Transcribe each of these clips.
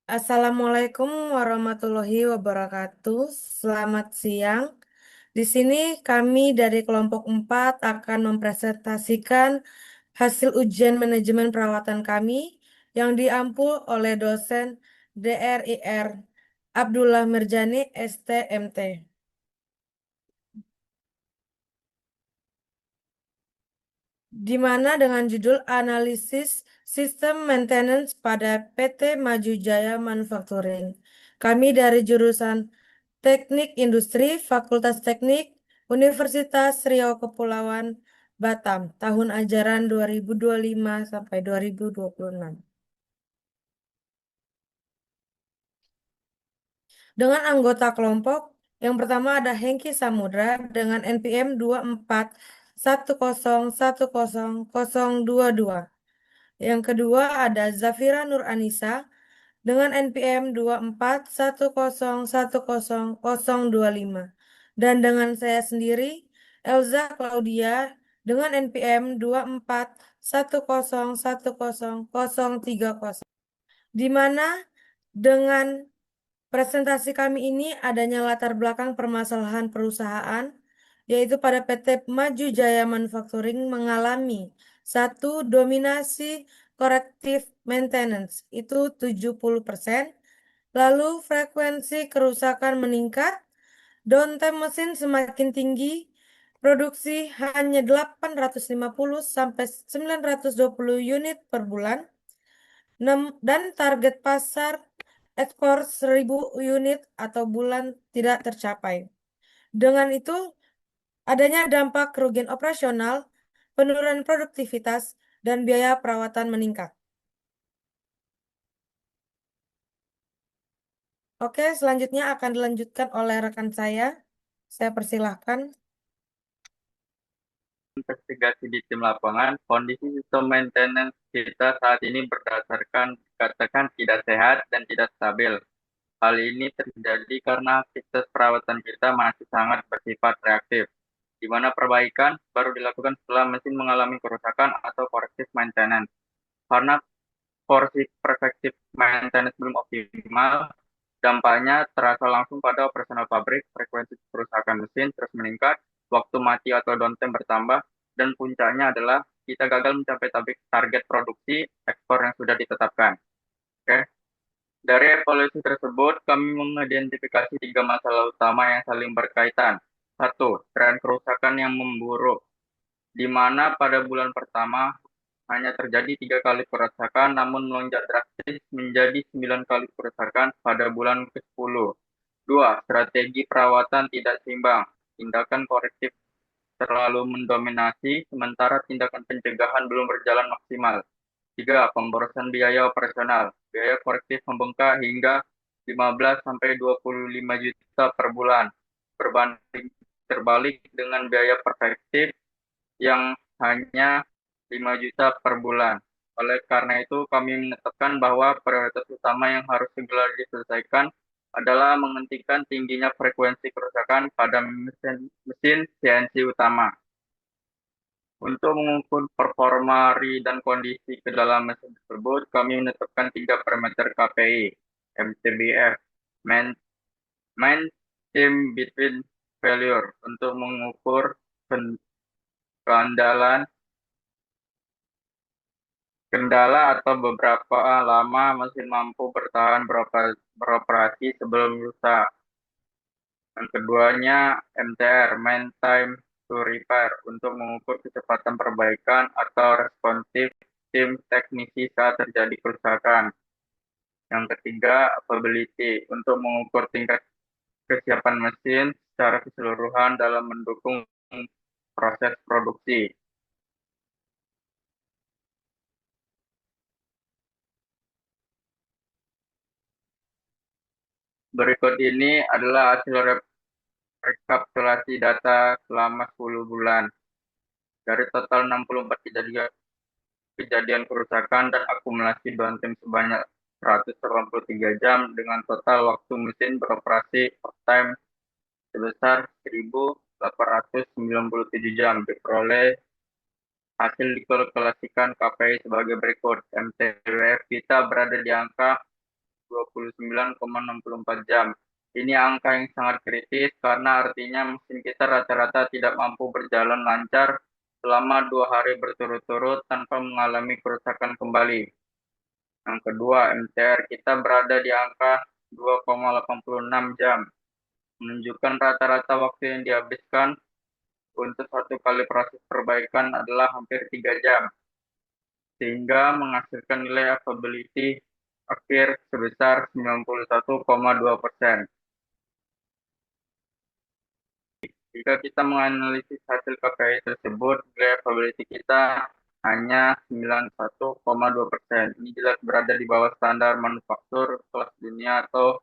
Assalamualaikum warahmatullahi wabarakatuh. Selamat siang. Di sini kami dari kelompok 4 akan mempresentasikan hasil ujian manajemen perawatan kami yang diampu oleh dosen DRIR Abdullah Mirjani STMT. Di mana dengan judul Analisis Sistem Maintenance pada PT Maju Jaya Manufacturing. Kami dari jurusan Teknik Industri, Fakultas Teknik, Universitas Riau Kepulauan Batam, tahun ajaran 2025 sampai 2026. Dengan anggota kelompok, yang pertama ada Hengki Samudra dengan NPM 2410100022. Yang kedua ada Zafira Nur Anisa dengan NPM 2410100025. Dan dengan saya sendiri, Elza Claudia dengan NPM 2410100030. Di mana dengan presentasi kami ini adanya latar belakang permasalahan perusahaan, yaitu pada PT Maju Jaya Manufacturing mengalami satu dominasi corrective maintenance, itu 70%, lalu frekuensi kerusakan meningkat, downtime mesin semakin tinggi, produksi hanya 850 sampai 920 unit per bulan, dan target pasar ekspor 1000 unit atau bulan tidak tercapai. Dengan itu, adanya dampak kerugian operasional, penurunan produktivitas, dan biaya perawatan meningkat. Oke, selanjutnya akan dilanjutkan oleh rekan saya. Saya persilahkan. Investigasi di tim lapangan, kondisi sistem maintenance kita saat ini berdasarkan dikatakan tidak sehat dan tidak stabil. Hal ini terjadi karena aktivitas perawatan kita masih sangat bersifat reaktif, di mana perbaikan baru dilakukan setelah mesin mengalami kerusakan atau corrective maintenance. Karena porsi preventive maintenance belum optimal, dampaknya terasa langsung pada operasional pabrik, frekuensi kerusakan mesin terus meningkat, waktu mati atau downtime bertambah, dan puncaknya adalah kita gagal mencapai target produksi ekspor yang sudah ditetapkan. Oke. Dari evaluasi tersebut, kami mengidentifikasi tiga masalah utama yang saling berkaitan. Satu, tren kerusakan yang memburuk, di mana pada bulan pertama hanya terjadi 3 kali kerusakan, namun melonjak drastis menjadi 9 kali kerusakan pada bulan ke-10. Dua, strategi perawatan tidak seimbang. Tindakan korektif terlalu mendominasi, sementara tindakan pencegahan belum berjalan maksimal. Tiga, pemborosan biaya operasional. Biaya korektif membengkak hingga 15 sampai 25 juta per bulan. Berbanding terbalik dengan biaya perfektif yang hanya 5 juta per bulan. Oleh karena itu, kami menetapkan bahwa prioritas utama yang harus segera diselesaikan adalah menghentikan tingginya frekuensi kerusakan pada mesin CNC utama. Untuk mengukur performa RI dan kondisi ke dalam mesin tersebut, kami menetapkan tiga parameter KPI, MTBF, Main, Main Time Between Failure, untuk mengukur keandalan kendala atau beberapa lama mesin mampu bertahan beroperasi sebelum rusak. Yang keduanya MTR, Main Time to Repair, untuk mengukur kecepatan perbaikan atau responsif tim teknisi saat terjadi kerusakan. Yang ketiga, Availability, untuk mengukur tingkat kesiapan mesin secara keseluruhan dalam mendukung proses produksi. Berikut ini adalah hasil rekapitulasi data selama 10 bulan. Dari total 64 kejadian kerusakan dan akumulasi downtime sebanyak 183 jam dengan total waktu mesin beroperasi uptime sebesar 1.897 jam, diperoleh hasil dikalkulasikan KPI sebagai berikut. MTWF kita berada di angka 29,64 jam. Ini angka yang sangat kritis karena artinya mesin kita rata-rata tidak mampu berjalan lancar selama 2 hari berturut-turut tanpa mengalami kerusakan kembali. Yang kedua, MTR kita berada di angka 2,86 jam, menunjukkan rata-rata waktu yang dihabiskan untuk satu kali proses perbaikan adalah hampir 3 jam, sehingga menghasilkan nilai availability akhir sebesar 91,2%. Jika kita menganalisis hasil KPI tersebut, nilai availability kita hanya 91,2%. Ini jelas berada di bawah standar manufaktur kelas dunia atau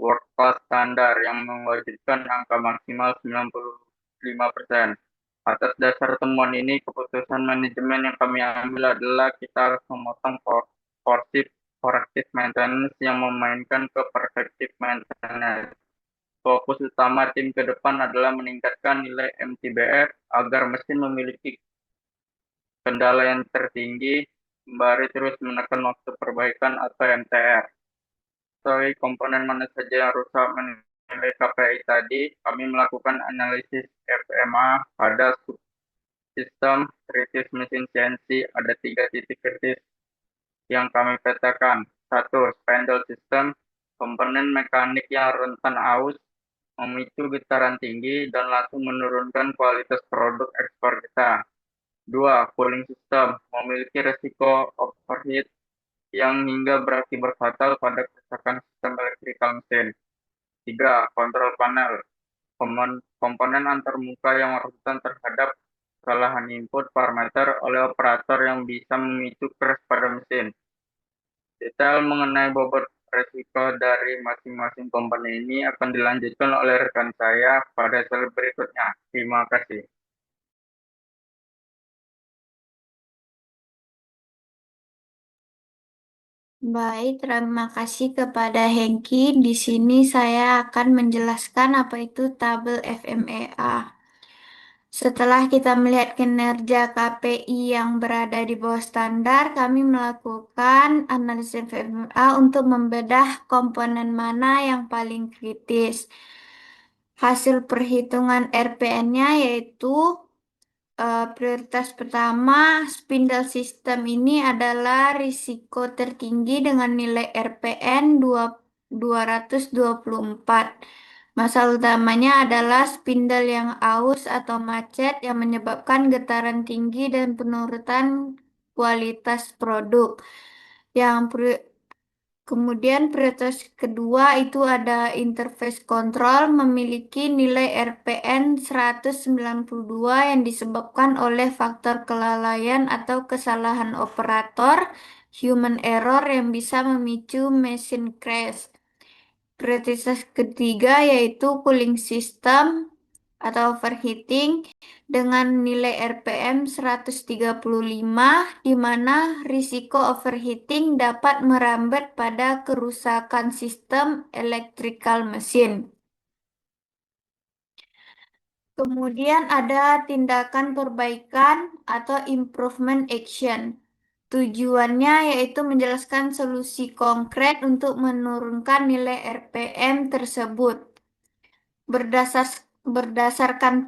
world class standar yang mewajibkan angka maksimal 95%. Atas dasar temuan ini, keputusan manajemen yang kami ambil adalah kita harus memotong porsi corrective maintenance yang memainkan ke preventive maintenance. Fokus utama tim ke depan adalah meningkatkan nilai MTBF agar mesin memiliki kendala yang tertinggi, sembari terus menekan waktu perbaikan atau MTR. Sesuai komponen mana saja yang rusak menilai KPI tadi, kami melakukan analisis FMA pada sistem kritis mesin CNC. Ada 3 titik kritis yang kami petakan. 1. Spindle system, komponen mekanik yang rentan aus, memicu getaran tinggi dan langsung menurunkan kualitas produk ekspor kita. 2. Cooling system, memiliki resiko overheat yang hingga berakibat fatal pada kerusakan sistem elektrikal mesin. 3. Kontrol panel, komponen antarmuka yang rentan terhadap kesalahan input parameter oleh operator yang bisa memicu crash pada mesin. Detail mengenai bobot resiko dari masing-masing komponen ini akan dilanjutkan oleh rekan saya pada slide berikutnya. Terima kasih. Baik, terima kasih kepada Hengki. Di sini saya akan menjelaskan apa itu tabel FMEA. Setelah kita melihat kinerja KPI yang berada di bawah standar, kami melakukan analisis FMEA untuk membedah komponen mana yang paling kritis. Hasil perhitungan RPN-nya yaitu prioritas pertama, spindle system ini adalah risiko tertinggi dengan nilai RPN 224. Masalah utamanya adalah spindle yang aus atau macet yang menyebabkan getaran tinggi dan penurunan kualitas produk. Kemudian prioritas kedua itu ada interface control memiliki nilai RPN 192 yang disebabkan oleh faktor kelalaian atau kesalahan operator, human error yang bisa memicu mesin crash. Prioritas ketiga yaitu cooling system atau overheating dengan nilai RPM 135 di mana risiko overheating dapat merambat pada kerusakan sistem elektrikal mesin. Kemudian ada tindakan perbaikan atau improvement action. Tujuannya yaitu menjelaskan solusi konkret untuk menurunkan nilai RPM tersebut. Berdasarkan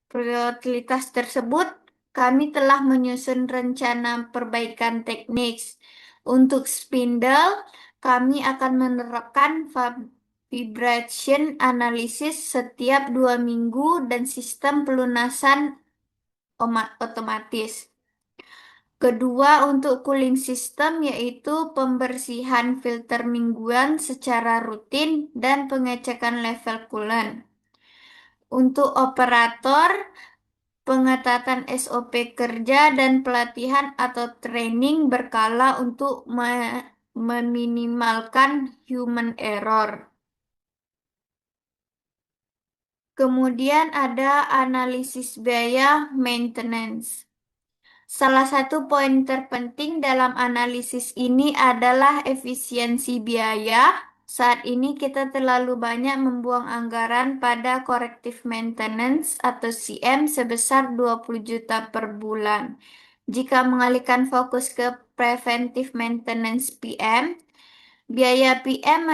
prioritas tersebut, kami telah menyusun rencana perbaikan teknik. Untuk spindle, kami akan menerapkan vibration analysis setiap 2 minggu dan sistem pelunasan otomatis. Kedua, untuk cooling system yaitu pembersihan filter mingguan secara rutin dan pengecekan level coolant. Untuk operator, pengetatan SOP kerja dan pelatihan atau training berkala untuk meminimalkan human error. Kemudian ada analisis biaya maintenance. Salah satu poin terpenting dalam analisis ini adalah efisiensi biaya. Saat ini kita terlalu banyak membuang anggaran pada corrective maintenance atau CM sebesar 20 juta per bulan. Jika mengalihkan fokus ke preventive maintenance PM, Biaya PM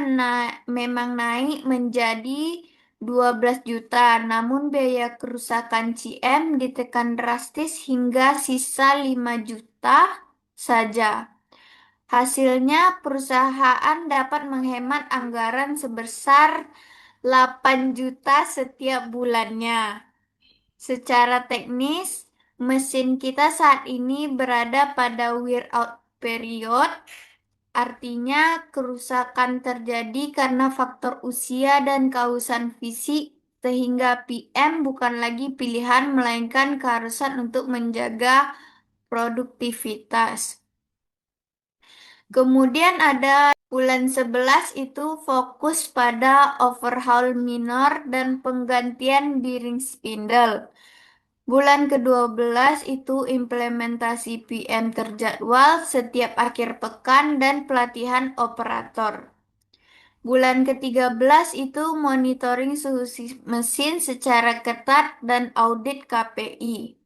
memang naik menjadi 12 juta, namun biaya kerusakan CM ditekan drastis hingga sisa 5 juta saja. Hasilnya, perusahaan dapat menghemat anggaran sebesar 8 juta setiap bulannya. Secara teknis, mesin kita saat ini berada pada wear out period. Artinya, kerusakan terjadi karena faktor usia dan kehausan fisik, sehingga PM bukan lagi pilihan, melainkan keharusan untuk menjaga produktivitas. Kemudian ada bulan 11 itu fokus pada overhaul minor dan penggantian bearing spindle. Bulan ke-12 itu implementasi PM terjadwal setiap akhir pekan dan pelatihan operator. Bulan ke-13 itu monitoring suhu mesin secara ketat dan audit KPI.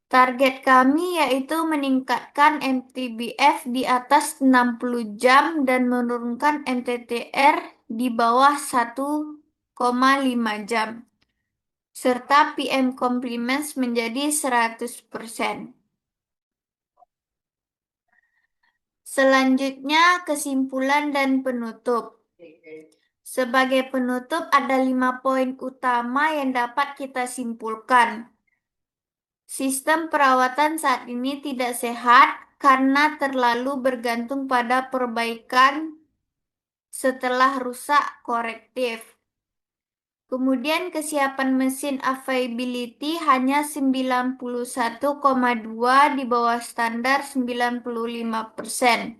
Target kami yaitu meningkatkan MTBF di atas 60 jam dan menurunkan MTTR di bawah 1,5 jam, serta PM compliments menjadi 100%. Selanjutnya, kesimpulan dan penutup. Sebagai penutup, ada 5 poin utama yang dapat kita simpulkan. Sistem perawatan saat ini tidak sehat karena terlalu bergantung pada perbaikan setelah rusak korektif. Kemudian kesiapan mesin availability hanya 91,2 di bawah standar 95%.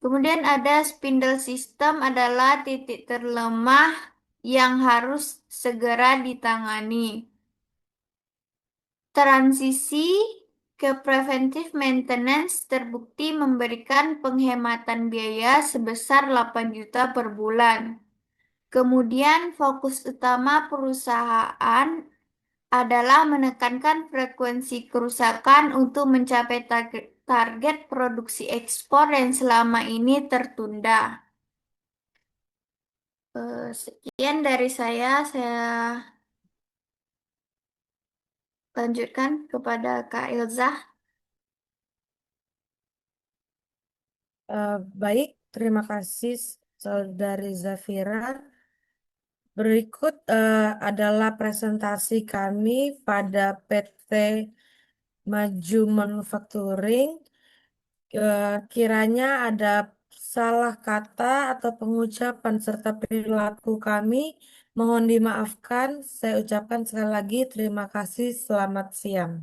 Kemudian ada spindle system adalah titik terlemah yang harus segera ditangani. Transisi ke preventive maintenance terbukti memberikan penghematan biaya sebesar 8 juta per bulan. Kemudian fokus utama perusahaan adalah menekankan frekuensi kerusakan untuk mencapai target produksi ekspor yang selama ini tertunda. Sekian dari saya lanjutkan kepada Kak Ilzah. Baik, terima kasih Saudari Zafira. Berikut adalah presentasi kami pada PT Maju Manufacturing. Kiranya ada salah kata atau pengucapan serta perilaku kami, mohon dimaafkan. Saya ucapkan sekali lagi terima kasih. Selamat siang.